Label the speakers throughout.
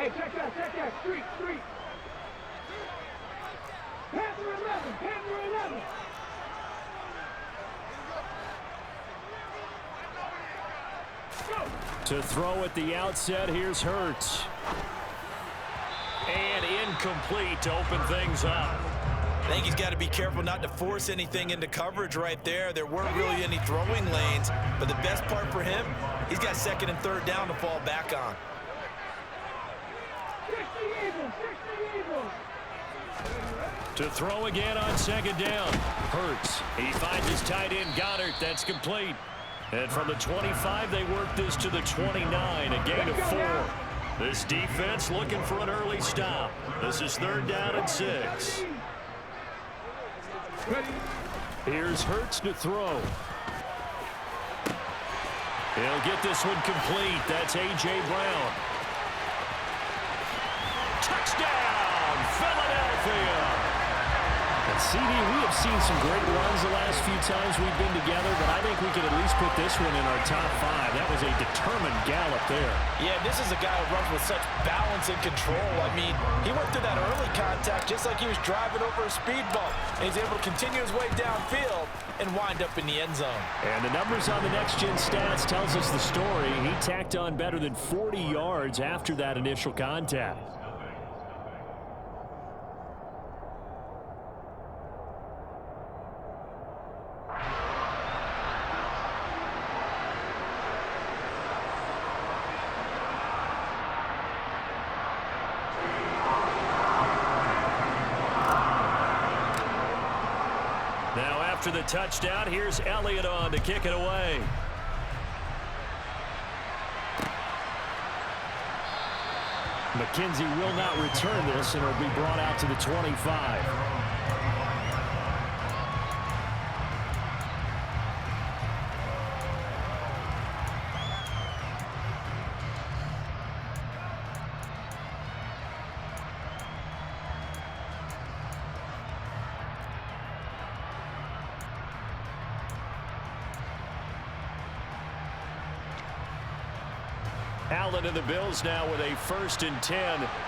Speaker 1: Hey, check that, street. Panther 11.
Speaker 2: To throw at the outset, here's Hurts. And incomplete to open things up.
Speaker 3: I think he's got to be careful not to force anything into coverage right there. There weren't really any throwing lanes, but the best part for him, he's got second and third down to fall back on.
Speaker 2: To throw again on second down. Hurts. He finds his tight end Goddard. That's complete. And from the 25, they work this to the 29, a gain of 4. This defense looking for an early stop. This is third down and 6. Here's Hurts to throw. He'll get this one complete. That's A.J. Brown. Touchdown, Philadelphia. And CD, we have seen some great runs the last few times we've been together, but I think we can at least put this one in our top 5. That was a determined gallop there.
Speaker 3: Yeah, this is a guy who runs with such balance and control. I mean, he went through that early contact just like he was driving over a speed bump. And he's able to continue his way downfield and wind up in the end zone.
Speaker 2: And the numbers on the next-gen stats tells us the story. He tacked on better than 40 yards after that initial contact. After the touchdown, here's Elliott on to kick it away. McKenzie will not return this, and it'll be brought out to the 25. Allen and the Bills now with a 1st and 10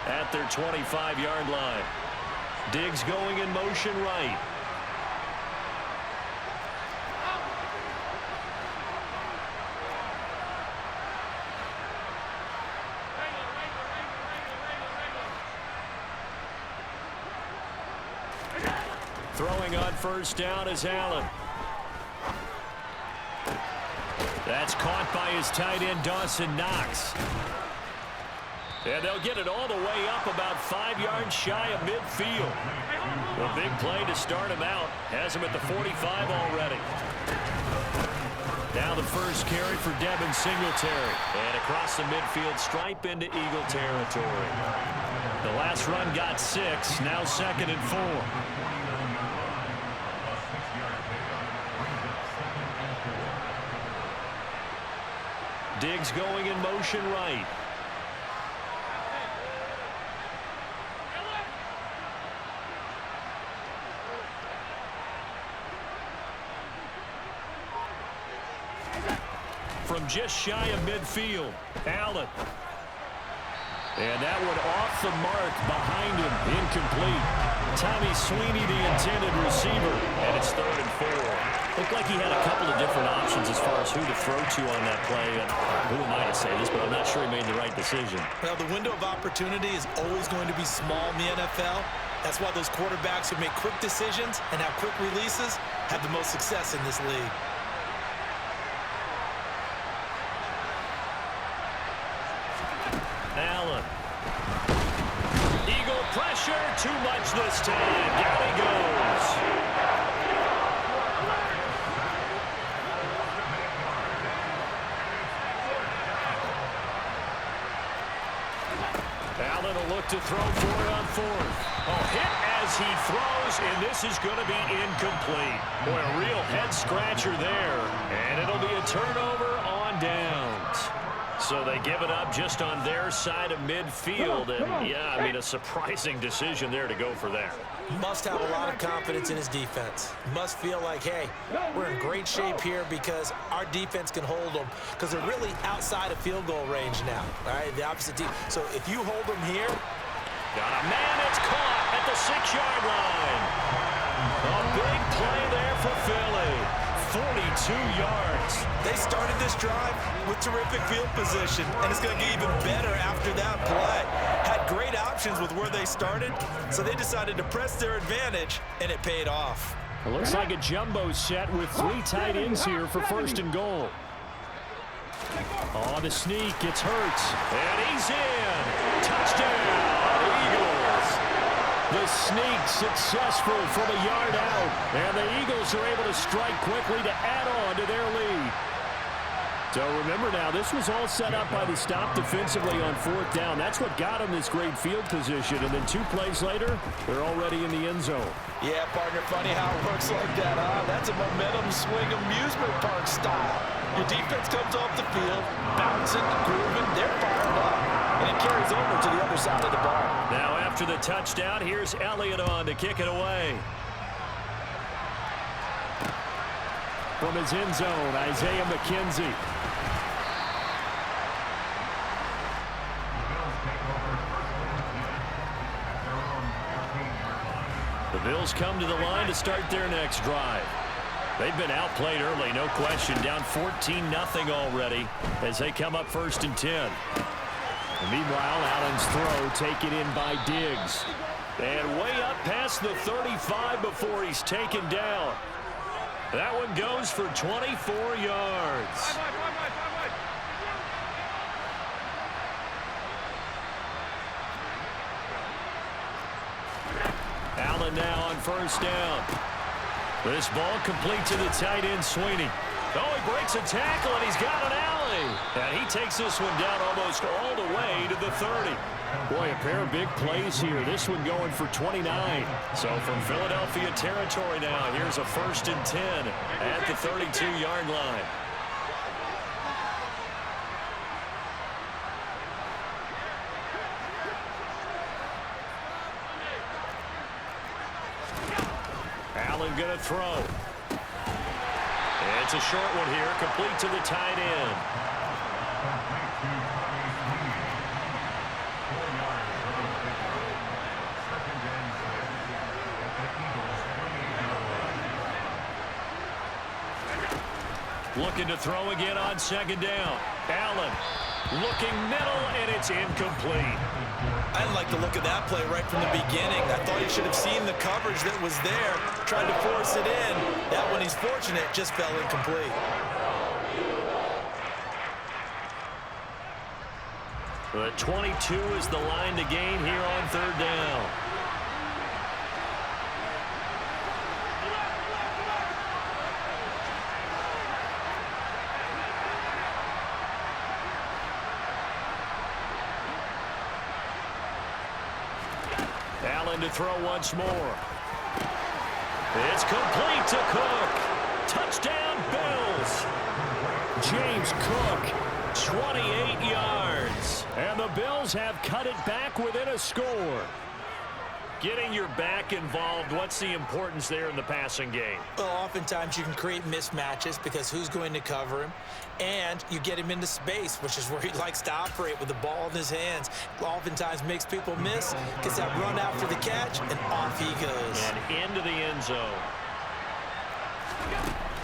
Speaker 2: at their 25-yard line. Diggs going in motion right. Throwing on 1st down is Allen. That's caught by his tight end, Dawson Knox. And they'll get it all the way up about 5 yards shy of midfield. A big play to start him out. Has him at the 45 already. Now the first carry for Devin Singletary. And across the midfield stripe into Eagle territory. The last run got 6. Now 2nd and 4. Diggs going in motion right. From just shy of midfield, Allen. And that one off the mark behind him, incomplete. Tommy Sweeney, the intended receiver, and it's 3rd and 4. Looked like he had a couple of different options as far as who to throw to on that play. And who am I to say this, but I'm not sure he made the right decision.
Speaker 3: Well, the window of opportunity is always going to be small in the NFL. That's why those quarterbacks who make quick decisions and have quick releases have the most success in this league.
Speaker 2: Allen. Eagle pressure, too much this time. Down he goes. Allen will look to throw for it on 4th. Oh, hit as he throws, and this is going to be incomplete. Boy, a real head-scratcher there, and it'll be a turnover on downs. So they give it up just on their side of midfield. And, yeah, I mean, a surprising decision there to go for that.
Speaker 3: Must have a lot of confidence in his defense. Must feel like, hey, we're in great shape here because our defense can hold them because they're really outside of field goal range now, all right, the opposite team. So if you hold them here.
Speaker 2: Got a man, it's caught at the 6-yard line. A big play there for Philly. 42 yards.
Speaker 3: They started this drive with terrific field position, and it's going to get even better after that play. Had great options with where they started, so they decided to press their advantage, and it paid off.
Speaker 2: It looks like a jumbo set with 3 tight ends here for 1st and goal. Oh, the sneak, it's Hurts, and he's in. Touchdown, Eagles. The sneak successful from a yard out, and the Eagles are able to strike quickly to add on to their lead. So remember now, this was all set up by the stop defensively on 4th down. That's what got them this great field position, and then 2 plays later, they're already in the end zone.
Speaker 3: Yeah, partner, funny how it works like that, huh? That's a momentum swing amusement park style. Your defense comes off the field, bouncing, grooving, they're fired up, and it carries over to the other side of the ball.
Speaker 2: Now after the touchdown, here's Elliott on to kick it away. From his end zone, Isaiah McKenzie. The Bills come to the line to start their next drive. They've been outplayed early, no question, down 14-0 already as they come up 1st and 10. And meanwhile, Allen's throw taken in by Diggs. And way up past the 35 before he's taken down. That one goes for 24 yards. Allen now on 1st down. This ball complete to the tight end, Sweeney. Oh, he breaks a tackle, and he's got an alley. And he takes this one down almost all the way to the 30. Boy, a pair of big plays here. This one going for 29. So from Philadelphia territory now, here's a 1st and 10 at the 32-yard line. Allen going to throw. It's a short one here, complete to the tight end. Looking to throw again on 2nd down. Allen looking middle, and it's incomplete.
Speaker 3: I didn't like the look of that play right from the beginning. I thought he should have seen the coverage that was there, tried to force it in. That one, he's fortunate, just fell incomplete.
Speaker 2: The 22 is the line to gain here on 3rd down. Allen to throw once more. It's complete to Cook. Touchdown, Bills. James Cook, 28 yards. And the Bills have cut it back within a score. Getting your back involved, what's the importance there in the passing game?
Speaker 3: Well, oftentimes you can create mismatches because who's going to cover him? And you get him into space, which is where he likes to operate with the ball in his hands. Oftentimes makes people miss, gets that run after the catch, and off he goes.
Speaker 2: And into the end zone.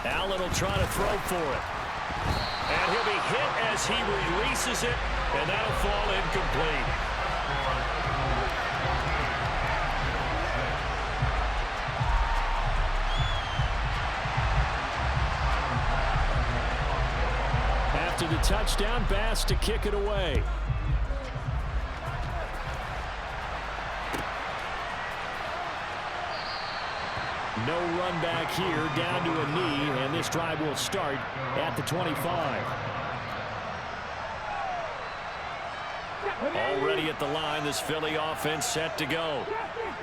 Speaker 2: Allen will try to throw for it. And he'll be hit as he releases it, and that'll fall incomplete. After the touchdown, Bass to kick it away. No run back here, down to a knee, and this drive will start at the 25. Already at the line, this Philly offense set to go.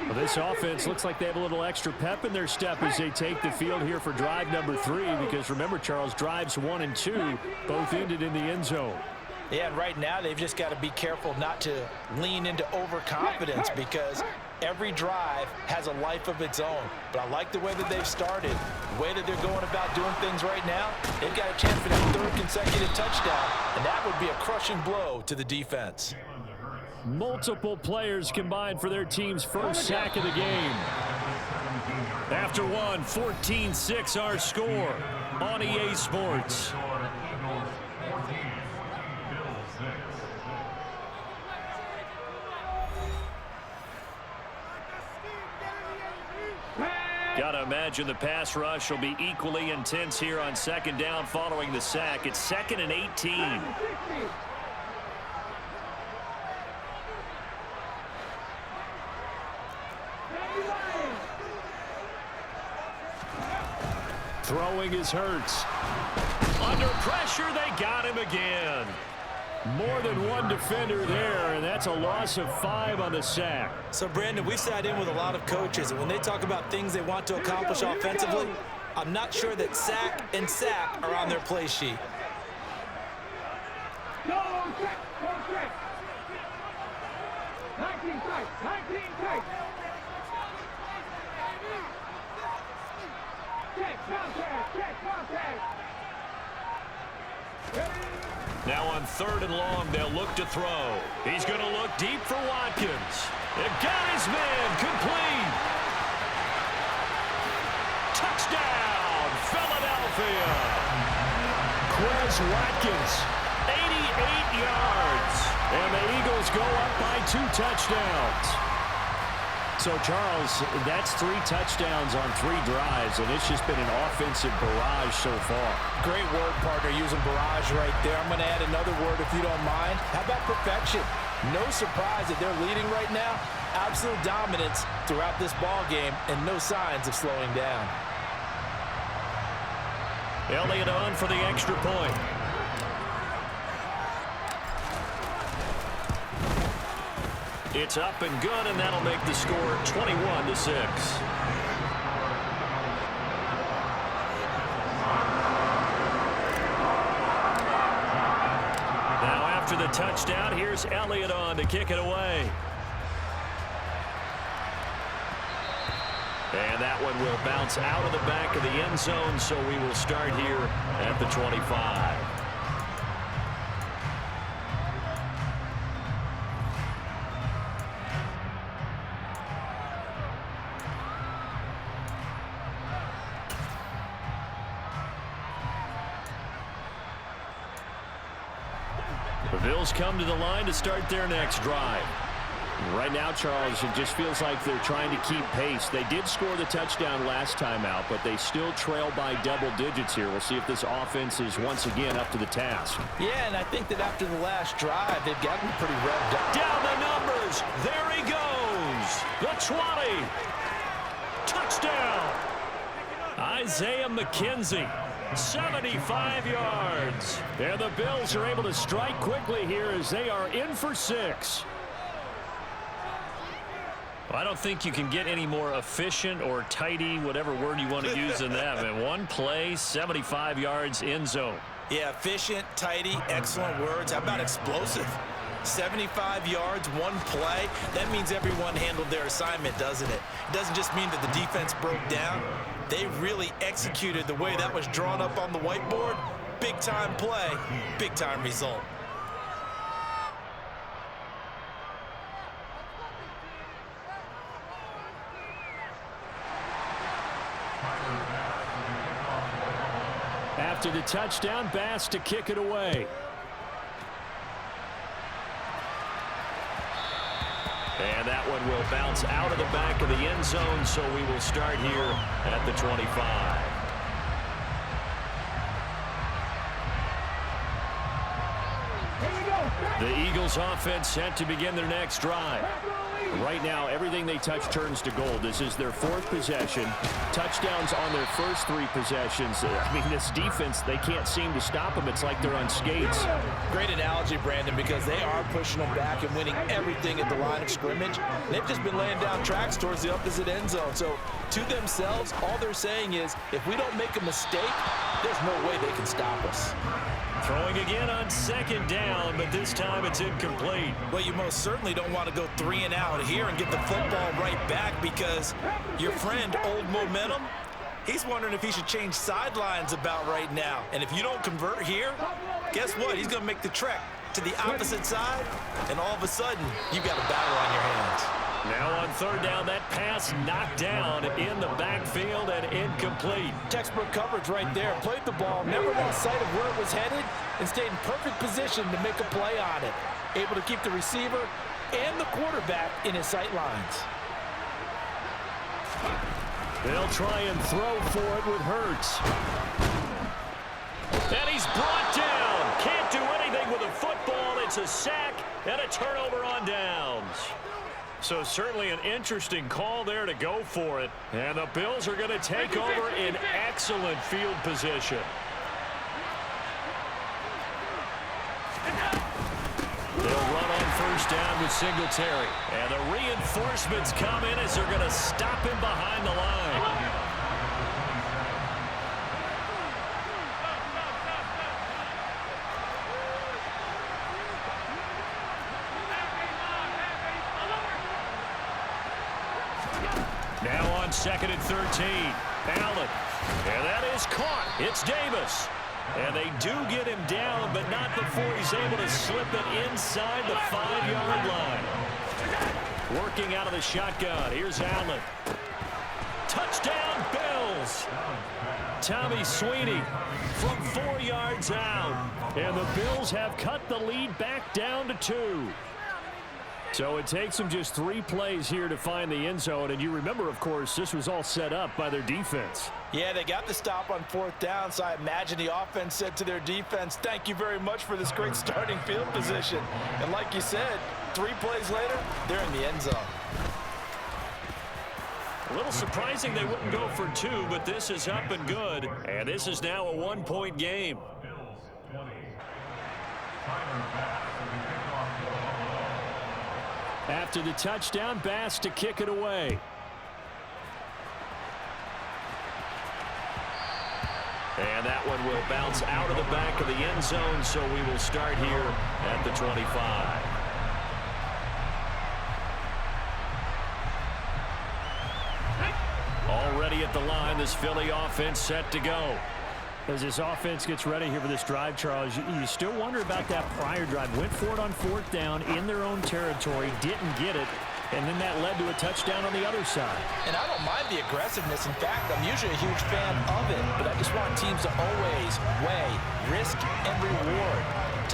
Speaker 2: Well, this offense looks like they have a little extra pep in their step as they take the field here for drive number 3, because remember, Charles, drives 1 and 2 both ended in the end zone.
Speaker 3: Yeah, and right now they've just got to be careful not to lean into overconfidence because every drive has a life of its own. But I like the way that they've started, the way that they're going about doing things right now. They've got a chance for that third consecutive touchdown, and that would be a crushing blow to the defense.
Speaker 2: Multiple players combined for their team's first sack of the game. After one, 14-6 our score on EA Sports. Gotta imagine the pass rush will be equally intense here on second down following the sack. It's 2nd and 18. Throwing is Hurts. Under pressure, they got him again. More than one defender there, and that's a loss of 5 on the sack.
Speaker 3: So, Brandon, we sat in with a lot of coaches, and when they talk about things they want to accomplish offensively, I'm not sure that sack and sack are on their play sheet.
Speaker 1: Go check, go check. 19 tight, 19 tight. Check, contact.
Speaker 2: Now on 3rd and long, they'll look to throw. He's going to look deep for Watkins. It got his man complete. Touchdown, Philadelphia. Quez Watkins, 88 yards. And the Eagles go up by 2 touchdowns. So, Charles, that's 3 touchdowns on 3 drives, and it's just been an offensive barrage so far.
Speaker 3: Great word, partner, using barrage right there. I'm going to add another word if you don't mind. How about perfection? No surprise that they're leading right now. Absolute dominance throughout this ball game and no signs of slowing down.
Speaker 2: Elliott on for the extra point. It's up and good, and that'll make the score 21-6. Now after the touchdown, here's Elliott on to kick it away. And that one will bounce out of the back of the end zone, so we will start here at the 25. The Bills come to the line to start their next drive. Right now, Charles, it just feels like they're trying to keep pace. They did score the touchdown last time out, but they still trail by double digits here. We'll see if this offense is once again up to the task.
Speaker 3: Yeah, and I think that after the last drive, they've gotten pretty revved up.
Speaker 2: Down the numbers. There he goes. The 20. Touchdown. Isaiah McKenzie. 75 yards. And the Bills are able to strike quickly here as they are in for 6. Well, I don't think you can get any more efficient or tidy, whatever word you want to use than that. Man, one play, 75 yards, end zone.
Speaker 3: Yeah, efficient, tidy, excellent words. How about explosive? 75 yards, one play. That means everyone handled their assignment, doesn't it? It doesn't just mean that the defense broke down. They really executed the way that was drawn up on the whiteboard. Big-time play, big-time result.
Speaker 2: After the touchdown, Bass to kick it away. And that one will bounce out of the back of the end zone, so we will start here at the 25. The Eagles offense set to begin their next drive. Right now, everything they touch turns to gold. This is their 4th possession. Touchdowns on their first 3 possessions. I mean, this defense, they can't seem to stop them. It's like they're on skates.
Speaker 3: Great analogy, Brandon, because they are pushing them back and winning everything at the line of scrimmage. They've just been laying down tracks towards the opposite end zone. So, to themselves, all they're saying is, if we don't make a mistake, there's no way they can stop us.
Speaker 2: Throwing again on second down, but this time it's incomplete.
Speaker 3: Well, you most certainly don't want to go 3 and out here and get the football right back, because your friend, Old Momentum, he's wondering if he should change sidelines about right now. And if you don't convert here, guess what? He's going to make the trek to the opposite side, and all of a sudden, you've got a battle on your hands.
Speaker 2: Now on third down, that pass knocked down in the backfield and incomplete.
Speaker 3: Textbook coverage right there. Played the ball, never lost sight of where it was headed, and stayed in perfect position to make a play on it. Able to keep the receiver and the quarterback in his sight lines.
Speaker 2: They'll try and throw for it with Hurts. And he's brought down. Can't do anything with a football. It's a sack and a turnover on downs. So certainly an interesting call there to go for it. And the Bills are going to take over in excellent field position. They'll run on first down with Singletary. And the reinforcements come in as they're going to stop him behind the line. Now on 2nd and 13. Allen. And that is caught. It's Davis. And they do get him down, but not before he's able to slip it inside the 5-yard line. Working out of the shotgun. Here's Allen. Touchdown, Bills. Tommy Sweeney from 4 yards out. And the Bills have cut the lead back down to 2. So it takes them just 3 plays here to find the end zone. And you remember, of course, this was all set up by their defense.
Speaker 3: Yeah, they got the stop on 4th down, so I imagine the offense said to their defense, thank you very much for this great starting field position. And like you said, 3 plays later, they're in the end zone.
Speaker 2: A little surprising they wouldn't go for 2, but this is up and good. And this is now a 1-point game. After the touchdown, Bass to kick it away. And that one will bounce out of the back of the end zone, so we will start here at the 25. Already at the line, this Philly offense set to go.
Speaker 4: As this offense gets ready here for this drive, Charles, you still wonder about that prior drive. Went for it on 4th down in their own territory, didn't get it, and then that led to a touchdown on the other side.
Speaker 3: And I don't mind the aggressiveness. In fact, I'm usually a huge fan of it, but I just want teams to always weigh risk and reward.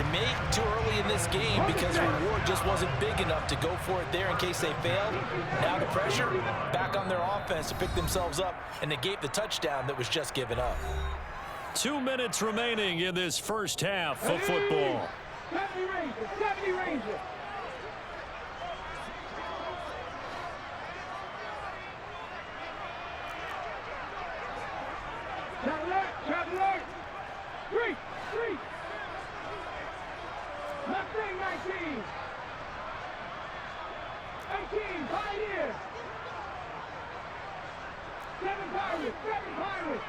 Speaker 3: To me, too early in this game because the reward just wasn't big enough to go for it there in case they failed. Now the pressure back on their offense to pick themselves up and negate the touchdown that was just given up.
Speaker 2: 2 minutes remaining in this first half of football.
Speaker 1: 70 Rangers. Traveler. 3. Mustang 19. 18, Pioneer. 7 Pirates.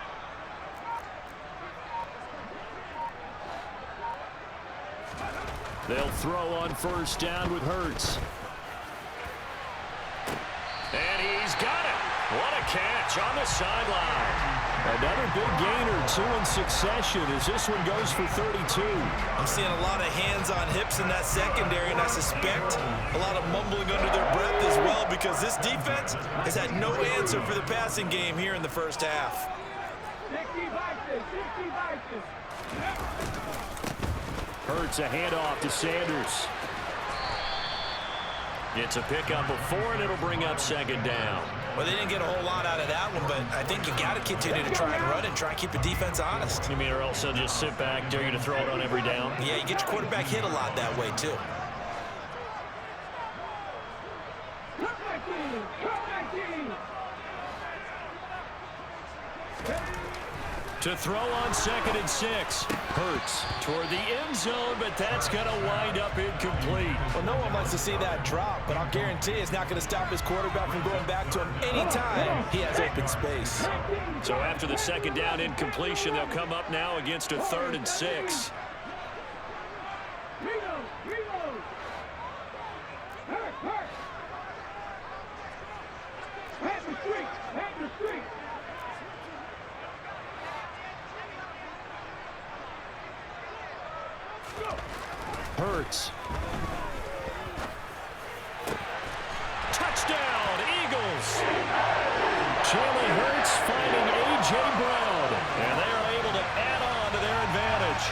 Speaker 2: They'll throw on first down with Hurts. And he's got it. What a catch on the sideline. Another big gainer, 2 in succession as this one goes for 32.
Speaker 3: I'm seeing a lot of hands on hips in that secondary, and I suspect a lot of mumbling under their breath as well, because this defense has had no answer for the passing game here in the first half.
Speaker 1: 60 Vikings.
Speaker 2: Hurts a handoff to Sanders. It's a pickup of 4, and it'll bring up 2nd down.
Speaker 3: Well, they didn't get a whole lot out of that one, but I think you got to continue to try and run and try and keep the defense honest.
Speaker 2: You mean, or else they'll just sit back, dare you to throw it on every down?
Speaker 3: Yeah, you get your quarterback hit a lot that way, too.
Speaker 2: To throw on 2nd and 6. Hurts toward the end zone, but that's going to wind up incomplete.
Speaker 3: Well, no one wants to see that drop, but I'll guarantee it's not going to stop his quarterback from going back to him anytime he has open space.
Speaker 2: So after the 2nd down incompletion, they'll come up now against a 3rd and 6. Giants. Touchdown, Eagles. Jalen Hurts finding A.J. Brown, and they are able to add on to their advantage.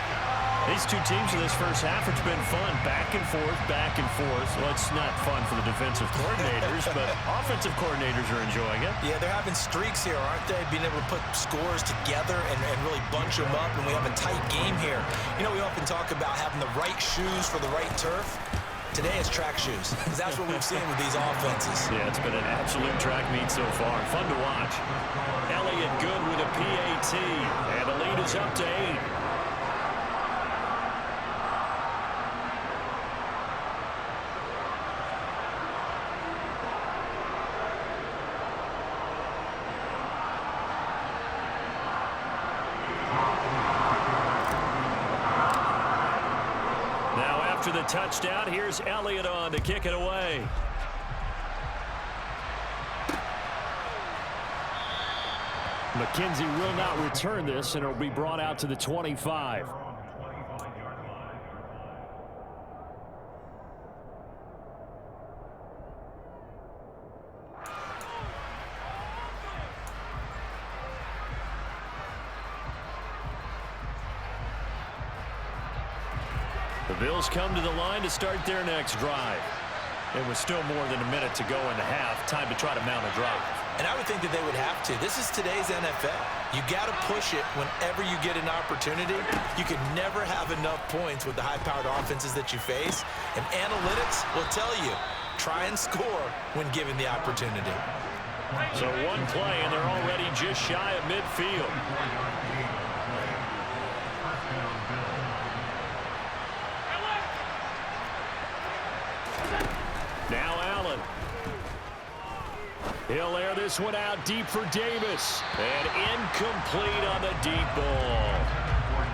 Speaker 2: These two teams in this first half, it's been fun. Back and forth, back and forth. Well, it's not fun for the defensive coordinators, but offensive coordinators are enjoying it.
Speaker 3: Yeah, they're having streaks here, aren't they? Being able to put scores together and really bunch them up, and we have a tight game here. You know, we often talk about having the right shoes for the right turf. Today it's track shoes, because that's what we've seen with these offenses.
Speaker 2: Yeah, it's been an absolute track meet so far. Fun to watch. Elliott good with a PAT, and the lead is up to 8. After the touchdown, here's Elliott on to kick it away.
Speaker 4: McKenzie will not return this, and it'll be brought out to the 25.
Speaker 2: The Bills come to the line to start their next drive.
Speaker 4: It was still more than a minute to go in the half. Time to try to mount a drive.
Speaker 3: And I would think that they would have to. This is today's NFL. You got to push it whenever you get an opportunity. You can never have enough points with the high-powered offenses that you face. And analytics will tell you, try and score when given the opportunity.
Speaker 2: So one play, and they're already just shy of midfield. Now Allen. He'll air this one out deep for Davis. And incomplete on the deep ball.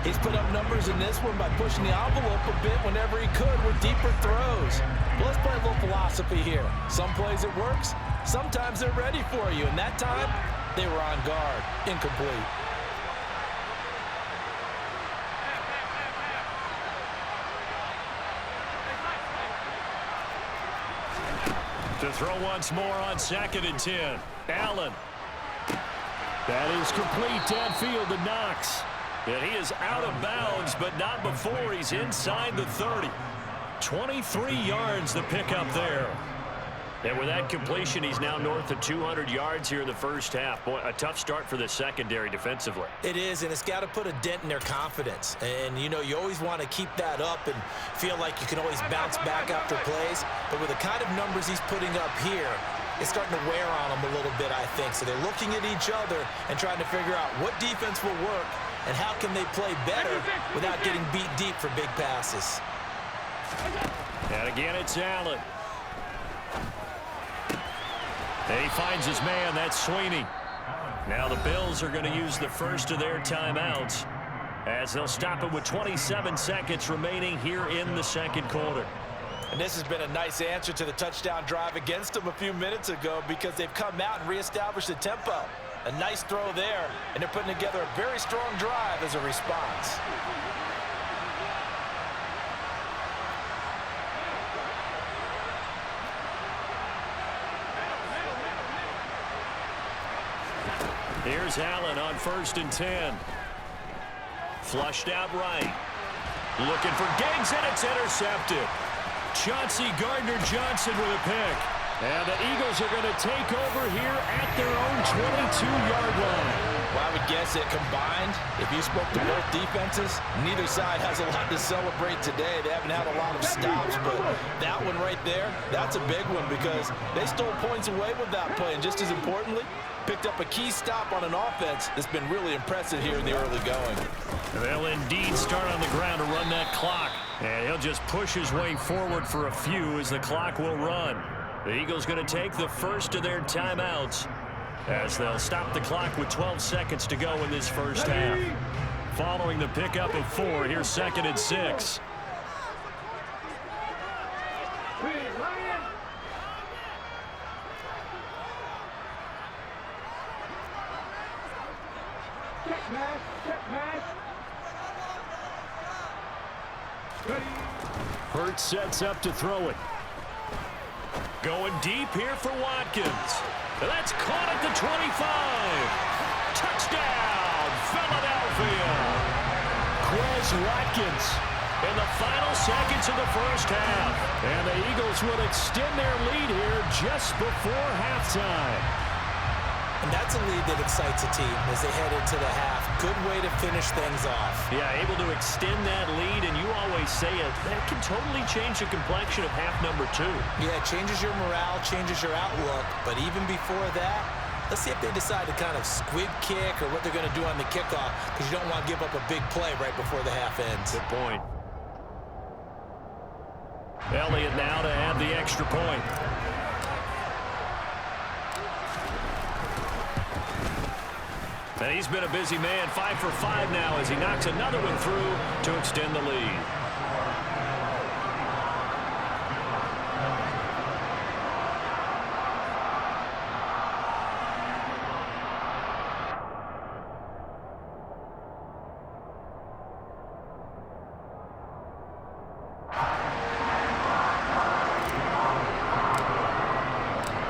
Speaker 3: He's put up numbers in this one by pushing the envelope a bit whenever he could with deeper throws. Well, let's play a little philosophy here. Some plays it works. Sometimes they're ready for you. And that time, they were on guard. Incomplete.
Speaker 2: To throw once more on 2nd and 10. Allen. That is complete downfield to Knox. And he is out of bounds, but not before he's inside the 30. 23 yards the pickup there. And with that completion, he's now north of 200 yards here in the first half. Boy, a tough start for the secondary defensively.
Speaker 3: It is, and it's got to put a dent in their confidence. And, you know, you always want to keep that up and feel like you can always bounce back after plays. But with the kind of numbers he's putting up here, it's starting to wear on them a little bit, I think. So they're looking at each other and trying to figure out what defense will work and how can they play better without getting beat deep for big passes.
Speaker 2: And again, it's Allen. And he finds his man. That's Sweeney. Now the Bills are going to use the first of their timeouts as they'll stop it with 27 seconds remaining here in the second quarter.
Speaker 3: And this has been a nice answer to the touchdown drive against them a few minutes ago because they've come out and reestablished the tempo. A nice throw there, and they're putting together a very strong drive as a response.
Speaker 2: Here's Allen on 1st and 10. Flushed out right. Looking for Giggs, and it's intercepted. Chauncey Gardner-Johnson with a pick. And the Eagles are going to take over here at their own 22-yard line.
Speaker 3: Well, I would guess that combined, if you spoke to both defenses, neither side has a lot to celebrate today. They haven't had a lot of stops, but that one right there, that's a big one because they stole points away with that play. And just as importantly, picked up a key stop on an offense that's been really impressive here in the early going.
Speaker 2: They'll indeed start on the ground to run that clock. And he'll just push his way forward for a few as the clock will run. The Eagles going to take the first of their timeouts as they'll stop the clock with 12 seconds to go in this first half. Following the pickup of 4, here's 2nd and 6.
Speaker 1: Check pass. Ready.
Speaker 2: Hurts sets up to throw it. Going deep here for Watkins. That's caught at the 25. Touchdown, Philadelphia. Quez Watkins in the final seconds of the first half. And the Eagles will extend their lead here just before halftime.
Speaker 3: And that's a lead that excites a team as they head into the half. Good way to finish things off.
Speaker 2: Yeah, able to extend that lead, and you always say it, that can totally change the complexion of half number 2.
Speaker 3: Yeah, it changes your morale, changes your outlook. But even before that, let's see if they decide to kind of squib kick or what they're going to do on the kickoff, because you don't want to give up a big play right before the half ends.
Speaker 2: Good point. Elliott now to add the extra point. And he's been a busy man, 5 for 5 now as he knocks another one through to extend the lead.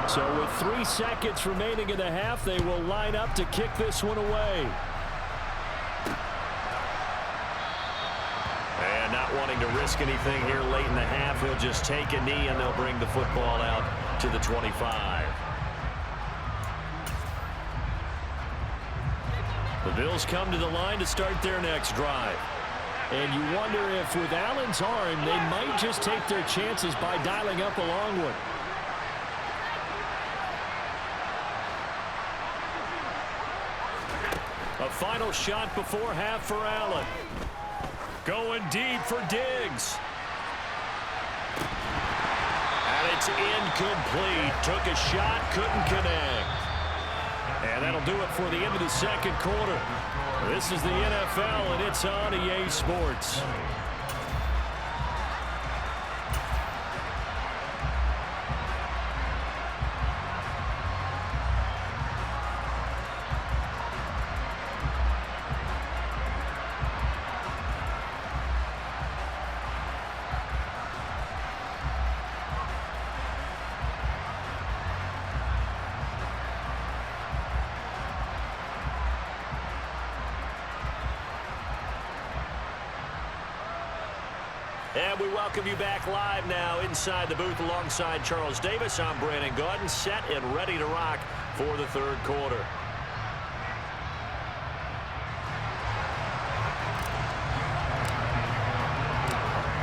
Speaker 2: So with 3 seconds remaining in the half, they will line up to kick this one away. And not wanting to risk anything here late in the half, he'll just take a knee and they'll bring the football out to the 25. The Bills come to the line to start their next drive. And you wonder if with Allen's arm, they might just take their chances by dialing up a long one. A final shot before half for Allen. Going deep for Diggs. And it's incomplete. Took a shot, couldn't connect. And that'll do it for the end of the second quarter. This is the NFL, and it's on EA Sports. And we welcome you back live now inside the booth alongside Charles Davis. I'm Brandon Gaudin, set and ready to rock for the third quarter.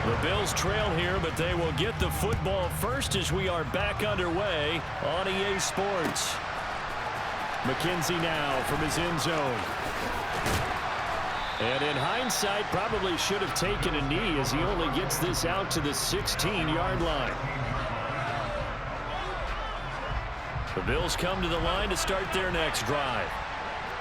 Speaker 2: The Bills trail here, but they will get the football first as we are back underway on EA Sports. McKenzie now from his end zone. And in hindsight, probably should have taken a knee as he only gets this out to the 16-yard line. The Bills come to the line to start their next drive.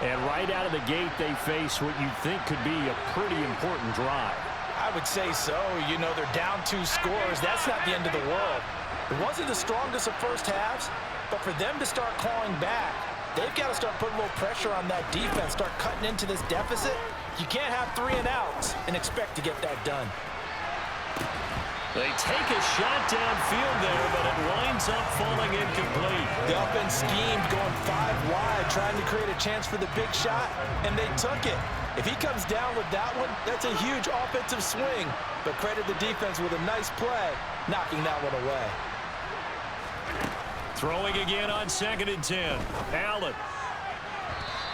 Speaker 2: And right out of the gate, they face what you'd think could be a pretty important drive.
Speaker 3: I would say so. You know, they're down 2 scores. That's not the end of the world. It wasn't the strongest of first halves, but for them to start clawing back, they've got to start putting a little pressure on that defense, start cutting into this deficit. You can't have 3 and outs and expect to get that done.
Speaker 2: They take a shot downfield there, but it winds up falling incomplete.
Speaker 3: The offense schemed going 5 wide, trying to create a chance for the big shot, and they took it. If he comes down with that one, that's a huge offensive swing. But credit the defense with a nice play, knocking that one away.
Speaker 2: Throwing again on 2nd and 10. Allen.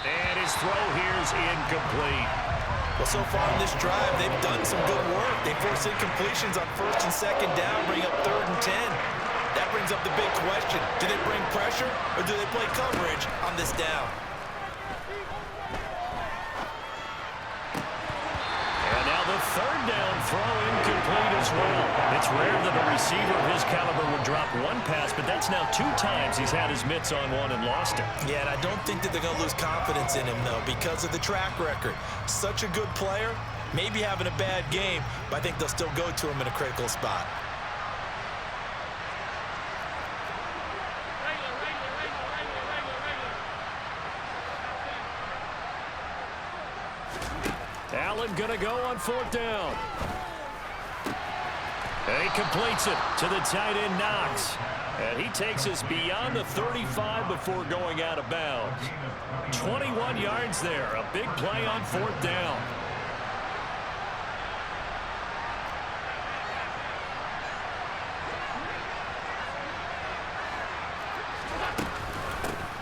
Speaker 2: And his throw here is incomplete.
Speaker 3: Well, so far in this drive, they've done some good work. They force incompletions on 1st and 2nd down, bring up 3rd and 10. That brings up the big question. Do they bring pressure or do they play coverage on this down?
Speaker 2: And now the 3rd down throw incomplete as well. It's rare that a receiver of his caliber would drop one pass, but that's now 2 times he's had his mitts on one and lost it.
Speaker 3: Yeah, and I don't think that they're going to lose confidence in him, though, because of the track record. Such a good player, maybe having a bad game, but I think they'll still go to him in a critical spot.
Speaker 2: Allen going to go on 4th down. And he completes it to the tight end, Knox. And he takes us beyond the 35 before going out of bounds. 21 yards there. A big play on 4th down.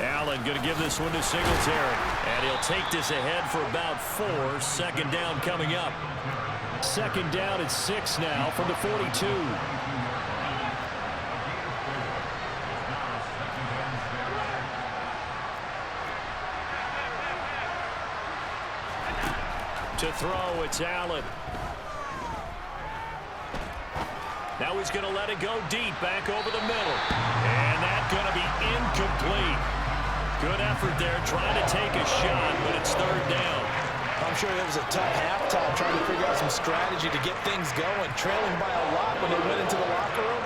Speaker 2: Allen going to give this one to Singletary. And he'll take this ahead for about 4. 2nd down coming up. 2nd down at 6 now from the 42. To throw, it's Allen. Now he's going to let it go deep, back over the middle. And that's going to be incomplete. Good effort there, trying to take a shot, but it's 3rd down.
Speaker 3: I'm sure it was a tough halftime trying to figure out some strategy to get things going, trailing by a lot when they went into the locker room.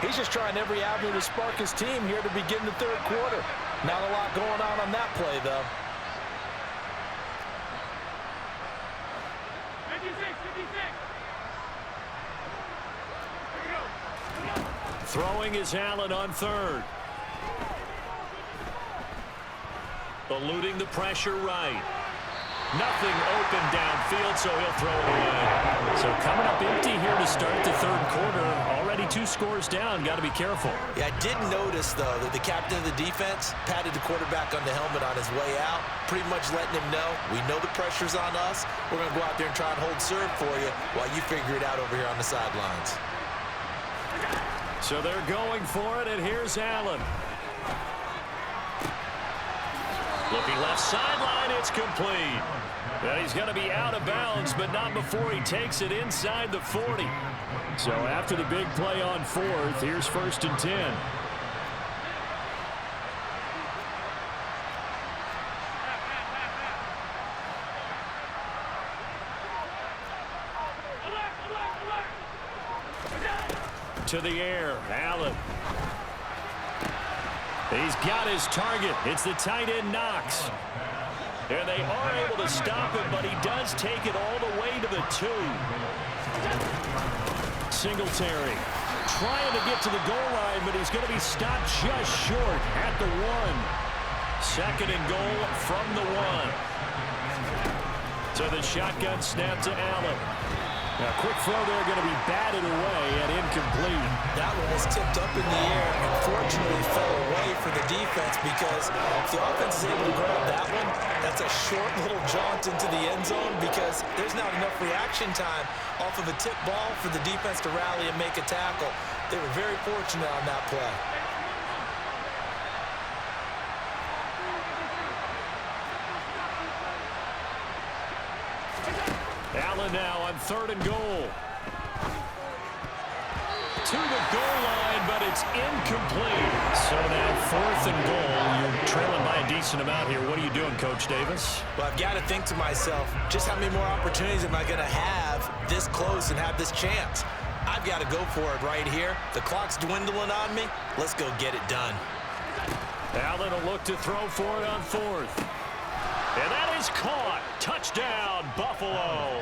Speaker 3: He's just trying every avenue to spark his team here to begin the 3rd quarter. Not a lot going on that play, though.
Speaker 1: 56, 56.
Speaker 2: Throwing is Allen on 3rd. Eluding the pressure right. Nothing open downfield, so he'll throw it away. So coming up empty here to start the 3rd quarter. Already 2 scores down. Got to be careful.
Speaker 3: Yeah, I did notice, though, that the captain of the defense patted the quarterback on the helmet on his way out, pretty much letting him know, we know the pressure's on us. We're going to go out there and try and hold serve for you while you figure it out over here on the sidelines.
Speaker 2: So they're going for it, and here's Allen. Looking left sideline, it's complete. And he's going to be out of bounds, but not before he takes it inside the 40. So after the big play on 4th, here's 1st and 10. To the air, Allen. He's got his target. It's the tight end, Knox. And they are able to stop him, but he does take it all the way to the 2. Singletary trying to get to the goal line, but he's going to be stopped just short at the 1. 2nd and goal from the 1. So the shotgun snap to Allen. Now, quick throw there, going to be batted away and incomplete.
Speaker 3: That one was tipped up in the air and fortunately fell away for the defense, because if the offense is able to grab that one, that's a short little jaunt into the end zone, because there's not enough reaction time off of a tip ball for the defense to rally and make a tackle. They were very fortunate on that play.
Speaker 2: Allen now on 3rd and goal. To the goal line, but it's incomplete. So now 4th and goal. You're trailing by a decent amount here. What are you doing, Coach Davis?
Speaker 3: Well, I've got to think to myself, just how many more opportunities am I going to have this close and have this chance? I've got to go for it right here. The clock's dwindling on me. Let's go get it done.
Speaker 2: Allen will look to throw for it on 4th. And that is caught. Touchdown, Buffalo.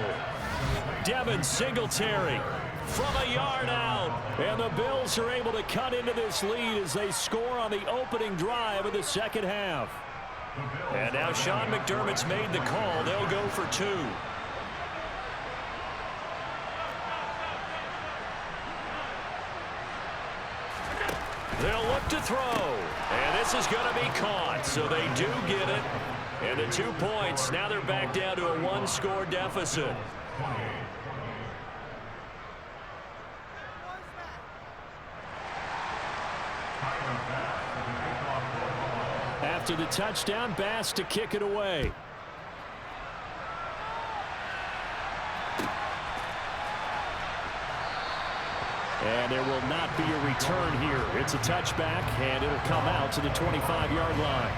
Speaker 2: Devin Singletary from a yard out. And the Bills are able to cut into this lead as they score on the opening drive of the 2nd half. And now Sean McDermott's made the call. They'll go for 2. They'll look to throw. And this is going to be caught. So they do get it. And the 2 points, now they're back down to a 1-score deficit. After the touchdown, Bass to kick it away. And there will not be a return here. It's a touchback, and it'll come out to the 25-yard line.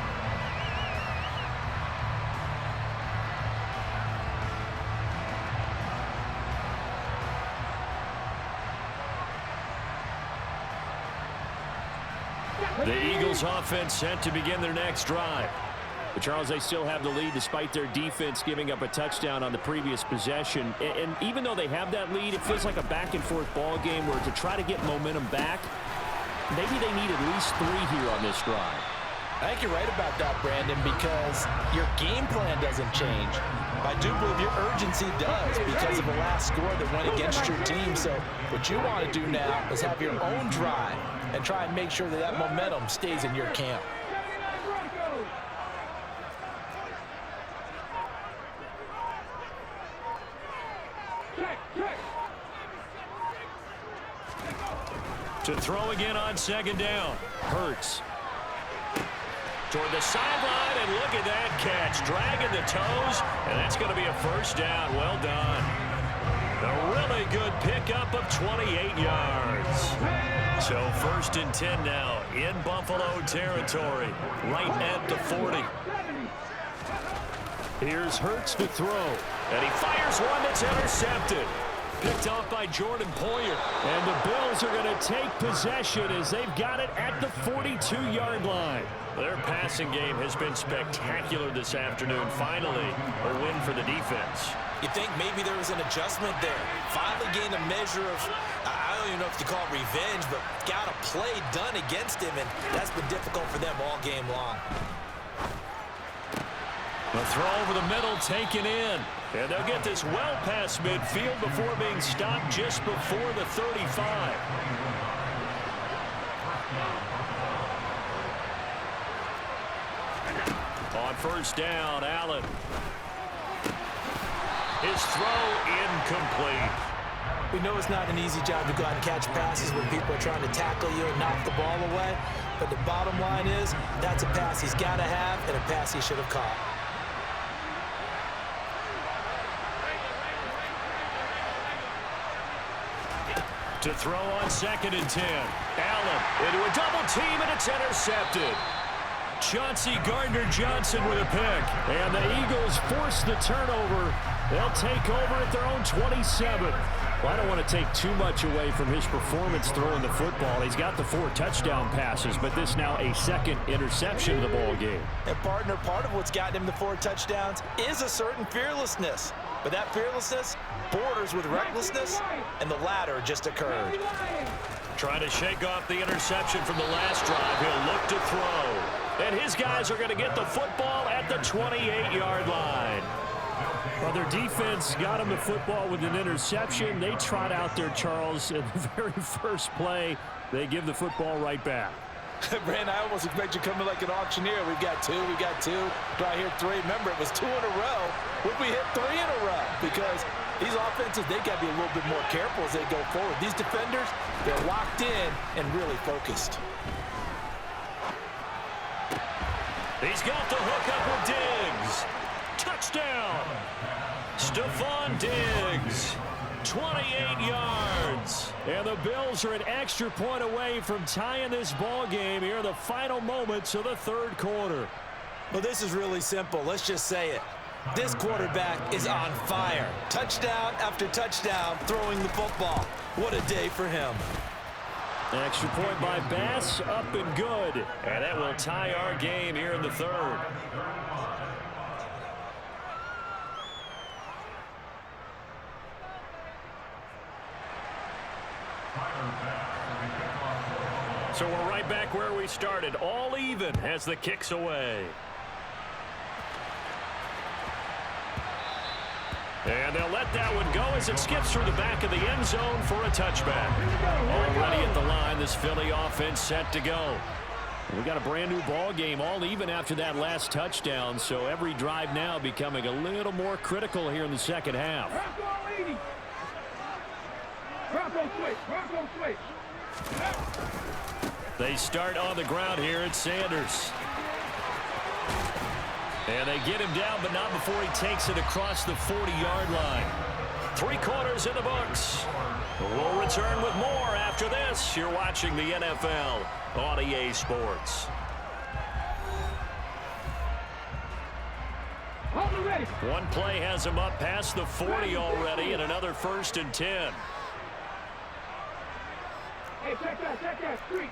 Speaker 2: The Eagles offense set to begin their next drive.
Speaker 4: But Charles, they still have the lead despite their defense giving up a touchdown on the previous possession. And even though they have that lead, it feels like a back-and-forth ball game where to try to get momentum back, maybe they need at least 3 here on this drive.
Speaker 3: I think you're right about that, Brandon, because your game plan doesn't change. I do believe your urgency does because of the last score that went against your team. So what you want to do now is have your own drive and try and make sure that that momentum stays in your camp.
Speaker 2: To throw again on 2nd down. Hurts. Toward the sideline, and look at that catch. Dragging the toes, and that's going to be a 1st down. Well done. A really good pickup of 28 yards. So 1st and 10 now in Buffalo territory, right at the 40. Here's Hurts to throw, and he fires one that's intercepted. Picked off by Jordan Poyer.
Speaker 4: And the Bills are going to take possession as they've got it at the 42-yard line.
Speaker 2: Their passing game has been spectacular this afternoon. Finally, a win for the defense.
Speaker 3: You think maybe there was an adjustment there. Finally gained a measure of, I don't even know if you call it revenge, but got a play done against him, and that's been difficult for them all game long.
Speaker 2: The throw over the middle taken in. And they'll get this well past midfield before being stopped just before the 35. On 1st down, Allen. His throw incomplete.
Speaker 3: We know it's not an easy job to go out and catch passes when people are trying to tackle you and knock the ball away. But the bottom line is, that's a pass he's got to have and a pass he should have caught.
Speaker 2: To throw on 2nd and 10. Allen into a double team, and it's intercepted. Chauncey Gardner-Johnson with a pick. And the Eagles force the turnover. They'll take over at their own 27. Well, I don't want to take too much away from his performance throwing the football. He's got the 4 touchdown passes, but this now a 2nd interception of the ball game.
Speaker 3: And partner, part of what's gotten him the 4 touchdowns is a certain fearlessness. But that fearlessness borders with recklessness, and the latter just occurred.
Speaker 2: Trying to shake off the interception from the last drive. He'll look to throw. And his guys are going to get the football at the 28-yard line.
Speaker 4: Well, their defense got him the football with an interception. They trot out there, Charles, in the very first play. They give the football right back.
Speaker 3: Brandon, I almost expect you coming like an auctioneer. We've got 2, we got 2. Do I hear 3? Remember, it was 2 in a row. Would we hit 3 in a row? Because these offenses, they got to be a little bit more careful as they go forward. These defenders, they're locked in and really focused.
Speaker 2: He's got the hook up with Diggs. Touchdown. Stephon Diggs. 28 yards.
Speaker 4: And the Bills are an extra point away from tying this ball game here in the final moments of the 3rd quarter.
Speaker 3: Well, this is really simple. Let's just say it. This quarterback is on fire. Touchdown after touchdown throwing the football. What a day for him.
Speaker 4: An extra point by Bass, up and good.
Speaker 2: And that will tie our game here in the 3rd. So we're right back where we started, all even as the kick's away. And they'll let that one go as it skips through the back of the end zone for a touchback. Already at the line, this Philly offense set to go.
Speaker 4: We got a brand new ball game, all even after that last touchdown, so every drive now becoming a little more critical here in the second half.
Speaker 2: They start on the ground here at Sanders. And they get him down, but not before he takes it across the 40-yard line. 3 quarters in the books. We'll return with more after this. You're watching the NFL on EA Sports. One play has him up past the 40 already, and another 1st and 10.
Speaker 1: Hey, check that. 60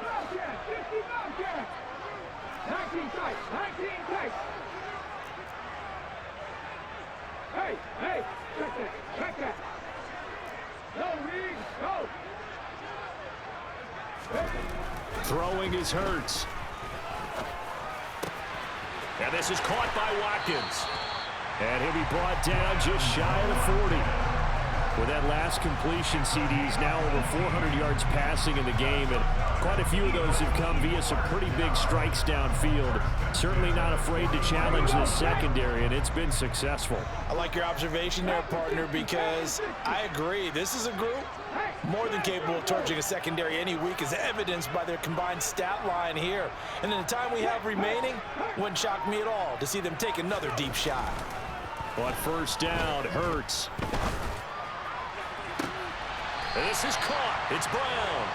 Speaker 1: Bobcats. 19 tight. 19 tight. right. Hey, hey, check that. No, Reed, go.
Speaker 2: Throwing is Hurts. And this is caught by Watkins. And he'll be brought down just shy of the 40. With that last completion, CD's now over 400 yards passing in the game, and quite a few of those have come via some pretty big strikes downfield. Certainly not afraid to challenge this secondary, and it's been successful.
Speaker 3: I like your observation there, partner, because I agree. This is a group more than capable of torching a secondary any week, as evidenced by their combined stat line here. And in the time we have remaining, wouldn't shock me at all to see them take another deep shot.
Speaker 2: On first down, Hurts. And this is caught. It's Brown.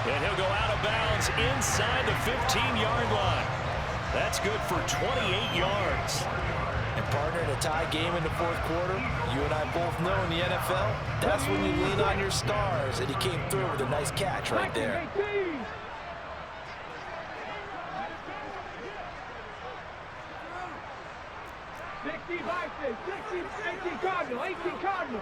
Speaker 2: And he'll go out of bounds inside the 15-yard line. That's good for 28 yards.
Speaker 3: And partner, in a tie game in the fourth quarter, you and I both know in the NFL, that's when you lean on your stars. And he came through with a nice catch right there.
Speaker 1: 60 Vikings, 18 Cardinal, 18 Cardinal.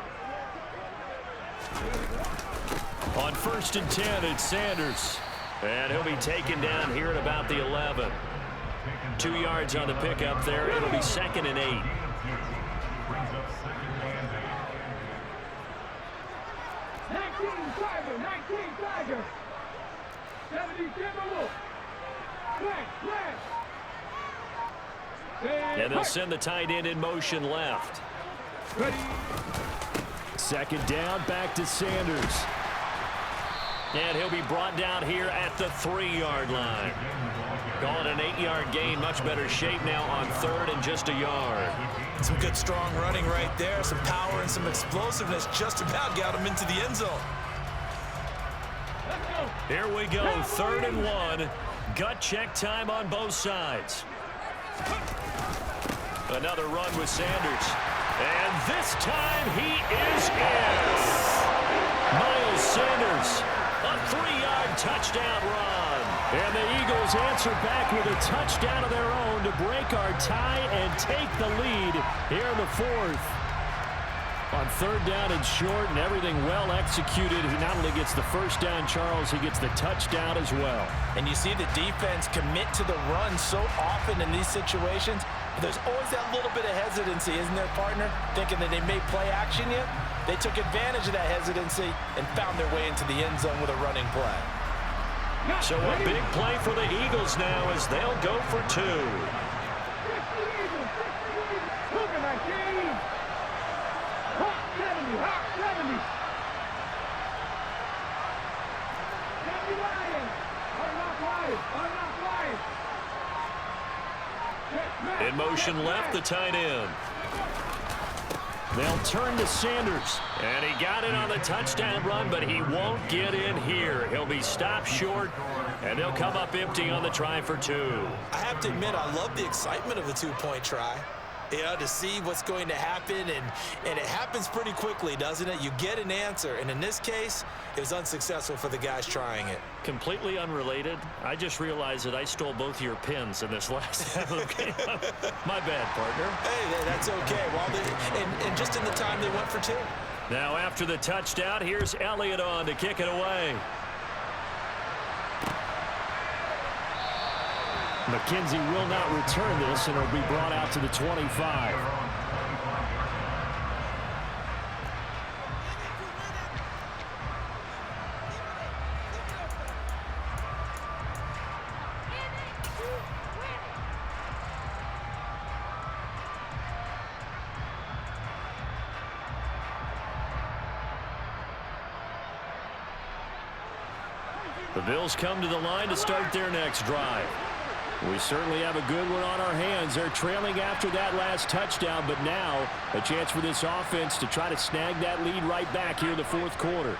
Speaker 2: On first and 10, it's Sanders. And he'll be taken down here at about the 11. 2 yards on the pickup there. It'll be 2nd and 8.
Speaker 1: 19 Tiger, 19 Tiger. 70 Timberwolf. Flash.
Speaker 2: And they'll send the tight end in motion left.
Speaker 1: Ready.
Speaker 2: 2nd down, back to Sanders. And he'll be brought down here at the 3-yard line. Calling an 8-yard gain, much better shape now on 3rd and just a yard.
Speaker 3: Some good strong running right there, some power and some explosiveness just about got him into the end zone.
Speaker 2: Here we go, 3rd and 1. Gut check time on both sides. Another run with Sanders. And this time he is in. Miles Sanders, a 3-yard touchdown run. And the Eagles answer back with a touchdown of their own to break our tie and take the lead here in the 4th. On 3rd down and short and everything well executed, he not only gets the first down, Charles, he gets the touchdown as well.
Speaker 3: And you see the defense commit to the run so often in these situations. There's always that little bit of hesitancy, isn't there, partner? Thinking that they may play action yet. They took advantage of that hesitancy and found their way into the end zone with a running play.
Speaker 2: So a big play for the Eagles now as they'll go for 2. In motion left, the tight end. They'll turn to Sanders. And he got it on the touchdown run, but he won't get in here. He'll be stopped short, and they'll come up empty on the try for 2.
Speaker 3: I have to admit, I love the excitement of a 2-point try. You know, to see what's going to happen, and it happens pretty quickly, doesn't it? You get an answer, and in this case, it was unsuccessful for the guys trying it.
Speaker 2: Completely unrelated. I just realized that I stole both of your pins in this last game. My bad, partner.
Speaker 3: Hey, that's okay. Well, and just in the time they went for 2.
Speaker 2: Now after the touchdown, here's Elliott on to kick it away. McKenzie will not return this, and it'll be brought out to the 25. The Bills come to the line to start their next drive. We certainly have a good one on our hands. They're trailing after that last touchdown, but now a chance for this offense to try to snag that lead right back here in the 4th quarter.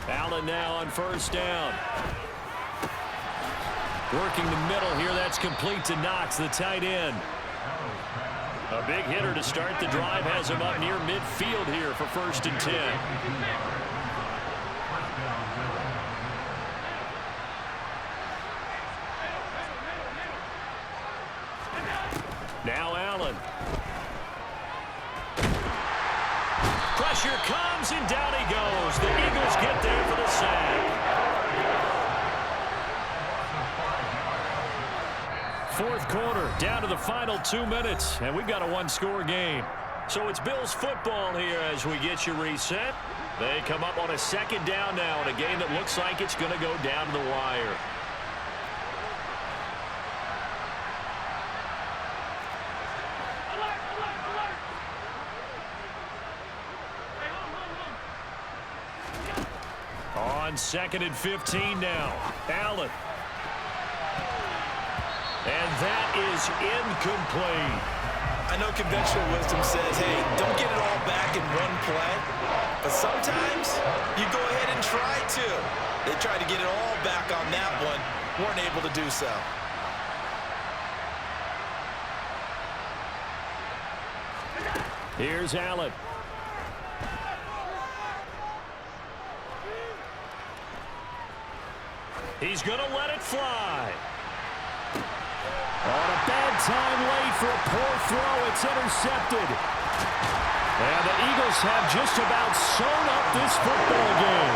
Speaker 2: Allen now on first down. Working the middle here, that's complete to Knox, the tight end. A big hitter to start the drive has him up near midfield here for 1st and 10. Now Allen. Pressure comes, and down he goes. The Eagles get there for the sack. Fourth quarter, down to the final 2 minutes, and we've got a one-score game. So it's Bills football here as we get you reset. They come up on a second down now in a game that looks like it's going to go down to the wire. On 2nd and 15 now. Allen. And that is incomplete.
Speaker 3: I know conventional wisdom says, hey, don't get it all back in one play. But sometimes you go ahead and try to. They tried to get it all back on that one. Weren't able to do so.
Speaker 2: Here's Allen. He's going to let it fly. On a bad time late for a poor throw. It's intercepted. And the Eagles have just about sewn up this football game.